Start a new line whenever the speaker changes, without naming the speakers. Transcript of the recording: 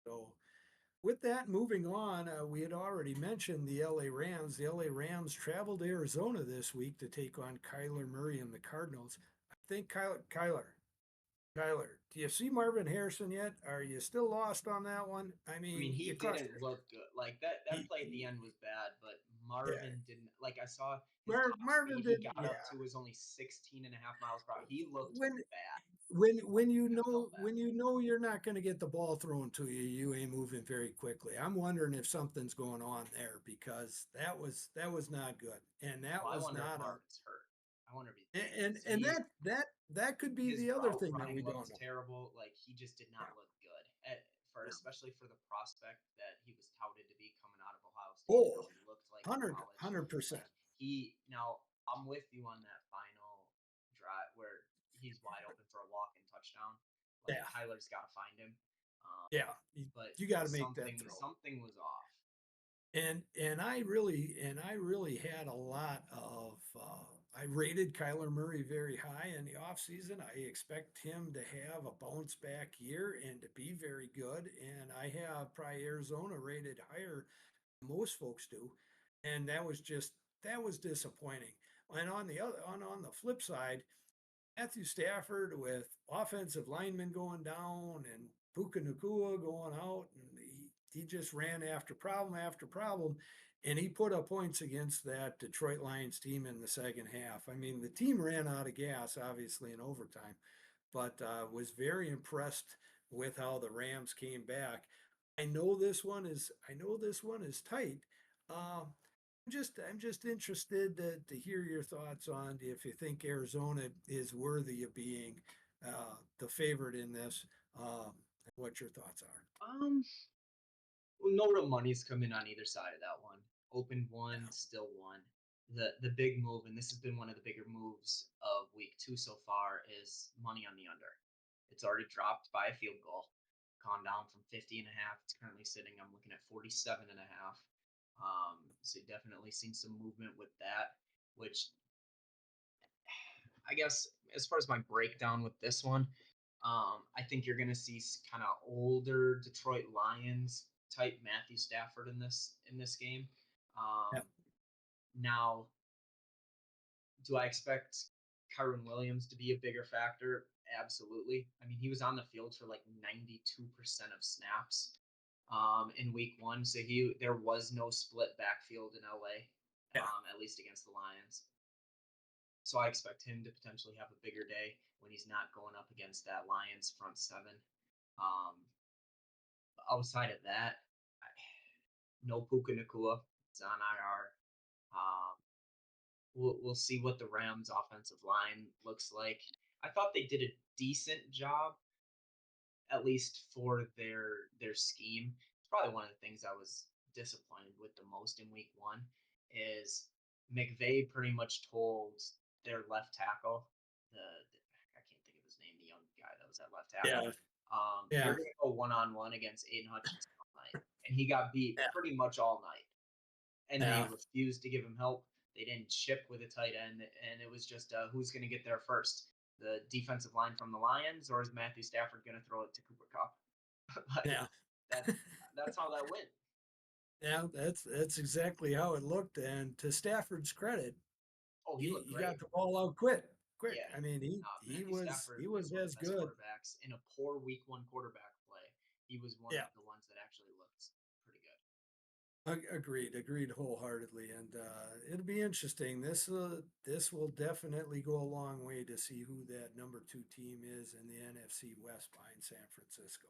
So with that, moving on, we had already mentioned the LA Rams. The LA Rams traveled to Arizona this week to take on Kyler Murray and the Cardinals. I think Kyler, do you see Marvin Harrison yet? Are you still lost on that one? I
I mean,
mean,
he
you cost
didn't look good. Like that
he,
play at the end was bad, but
yeah.
Marvin didn't. Like I saw his top
Marvin
speed he
did,
got
yeah.
up to was only 16.5 miles per hour. He looked
When
bad.
when you
I felt bad.
know you're not going to get the ball thrown to you, you ain't moving very quickly. I'm wondering if something's going on there because that was not good, and that
Well, I
was
wonder if
not a
Marvin's hurt. I wonder if he's
and
because
and
he
that could be
his
the other
route
thing that we
running
don't
looked
know.
terrible. Like he just did
Yeah,
not look good for
yeah.
especially for the prospect that he was touted to be coming out of Ohio State and
Oh,
how he looked like in
100
college.
100%.
Like he now I'm with you on that final drive where he's wide open for a walk and touchdown. Like
Yeah,
Kyler's got to find him, um,
yeah.
but
You got to make that
something
throw.
something was off.
And I really had a lot of I rated Kyler Murray very high in the offseason. I expect him to have a bounce back year and to be very good. And I have probably Arizona rated higher than most folks do. And that was disappointing. And on the flip side, Matthew Stafford with offensive linemen going down and Puka Nakua going out, and he just ran after problem, and he put up points against that Detroit Lions team in the second half. I mean, the team ran out of gas, obviously, in overtime, but was very impressed with how the Rams came back. I know this one is tight. I'm just interested to hear your thoughts on if you think Arizona is worthy of being the favorite in this, and what your thoughts are.
Um, well, no real money's coming on either side of that one. Open one, still one. The big move, and this has been one of the bigger moves of week two so far, is money on the under. It's already dropped by a field goal, gone down from 50.5. It's currently sitting, I'm looking at 47.5. So definitely seen some movement with that, which I guess as far as my breakdown with this one, I think you're going to see kind of older Detroit Lions type Matthew Stafford in this game.
Yeah,
Um, Now, do I expect Kyron Williams to be a bigger factor? Absolutely. I mean, he was on the field for like 92% of snaps in week one, so there was no split backfield in LA,
yeah,
at least against the Lions. So I expect him to potentially have a bigger day when he's not going up against that Lions front seven. Um, Outside of that, no Puka Nakua. It's on IR. Um, we'll see what the Rams' offensive line looks like. I thought they did a decent job, at least for their scheme. It's probably one of the things I was disappointed with the most in week one is McVay pretty much told their left tackle, the I can't think of his name, the young guy that was at left tackle.
yeah,
You're
yeah,
gonna go 1-on-1 against Aiden Hutchinson all night, and he got beat
yeah,
pretty much all night, and they
yeah.
refused to give him help. They didn't chip with a tight end, and it was just who's going to get there first, the defensive line from the Lions, or is Matthew Stafford going to throw it to Cooper Cup? Like
Yeah.
that. That's how that went.
Yeah, that's exactly how it looked. And to Stafford's credit,
Oh, he looked
he
great.
got the ball out quick.
Yeah.
I mean,
Matthew
he
Stafford
was
was one of
as
the best
good.
quarterbacks in a poor week one quarterback play. He was one
Yeah.
of the ones that actually looked pretty good.
Agreed wholeheartedly, and it'll be interesting. This will definitely go a long way to see who that number two team is in the NFC West behind San Francisco.